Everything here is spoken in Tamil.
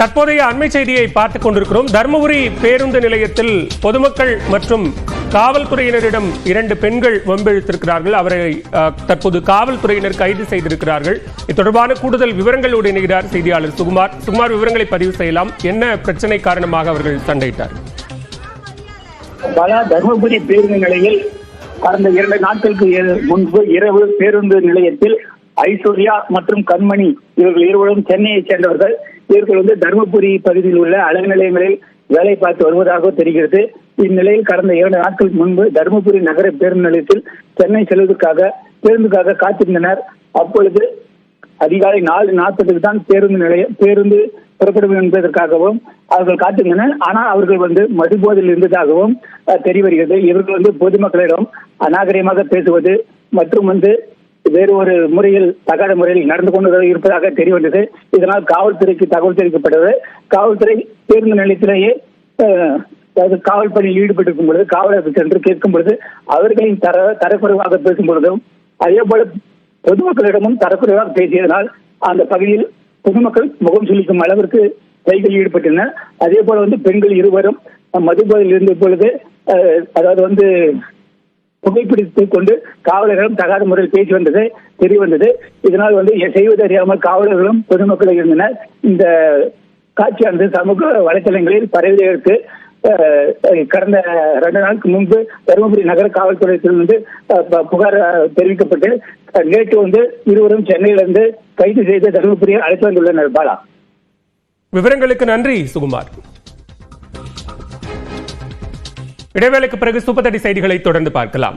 தற்போதைய அண்மை செய்தியை பார்த்துக் கொண்டிருக்கிறோம். தருமபுரி பேருந்து நிலையத்தில் பொதுமக்கள் மற்றும் காவல்துறையினரிடம் 2 பெண்கள் வம்பிழுத்திருக்கிறார்கள். அவரை தற்போது காவல்துறையினர் கைது செய்திருக்கிறார்கள். இது தொடர்பான கூடுதல் விவரங்களோடு இணைகிறார் செய்தியாளர் சுகுமார். விவரங்களை பதிவு செய்யலாம். என்ன பிரச்சனை காரணமாக அவர்கள் சண்டையிட்டார்? தருமபுரி பேருந்து நிலையில் கடந்த 2 நாட்களுக்கு முன்பு இரவு பேருந்து நிலையத்தில் ஐஸ்வர்யா மற்றும் கண்மணி இவர்கள் இருவரும் சென்னையை சேர்ந்தவர்கள். இவர்கள் தருமபுரி பகுதியில் உள்ள அழகு நிலையங்களில் வேலை பார்த்து வருவதாக தெரிகிறது. இந்நிலையில் கடந்த 2 நாட்களுக்கு முன்பு தருமபுரி நகர பேருந்து நிலையத்தில் சென்னை செல்வதற்காக பேருந்துக்காக காத்திருந்தனர். அப்பொழுது அதிகாலை 4:40 தான் பேருந்து புறப்படும் என்பதற்காகவும் அவர்கள் காத்திருந்தனர். ஆனால் அவர்கள் மதுபோதையில் இருந்ததாகவும் தெரிய வருகிறது. இவர்கள் பொதுமக்களிடம் அநாகரிகமாக பேசுவது மற்றும் வேறு ஒரு முறையில் தகாத முறையில் நடந்து கொண்டு இருப்பதாக தெரிய வந்தது. இதனால் காவல்துறைக்கு தகவல் தெரிவிக்கப்பட்டது. காவல்துறை பேருந்து நிலையத்திலேயே காவல் பணியில் ஈடுபட்டிருக்கும் பொழுது காவலர்கள் சென்று கேட்கும் பொழுது அவர்களின் தரக்குறைவாக பேசும் பொழுதும் அதே போல பொதுமக்களிடமும் தரக்குறைவாக பேசியதனால் அந்த பகுதியில் பொதுமக்கள் முகம் சுளிக்கும் அளவிற்கு கைகளில் ஈடுபட்டனர். அதே போல பெண்கள் இருவரும் மதுபோதையில் இருந்த பொழுது அதாவது புகைப்பிடித்துக் கொண்டு காவலர்களும் தகாத முறையில் பேசி வந்தது தெரிய வந்தது. இதனால் செய்வது அறியாமல் காவலர்களும் பொதுமக்களும் இருந்தனர். இந்த காட்சியானது சமூக வலைதளங்களில் பரவியதற்கு கடந்த 2 நாளுக்கு முன்பு தருமபுரி நகர காவல்துறையிலிருந்து புகார் தெரிவிக்கப்பட்டு நேற்று இருவரும் சென்னையிலிருந்து கைது செய்து தருமபுரியை அழைத்து வந்துள்ளனர். பாலா, விவரங்களுக்கு நன்றி சுகுமார். இடைவேளைக்கு பிறகு சூப்பர் 30 செய்திகளை தொடர்ந்து பார்க்கலாம்.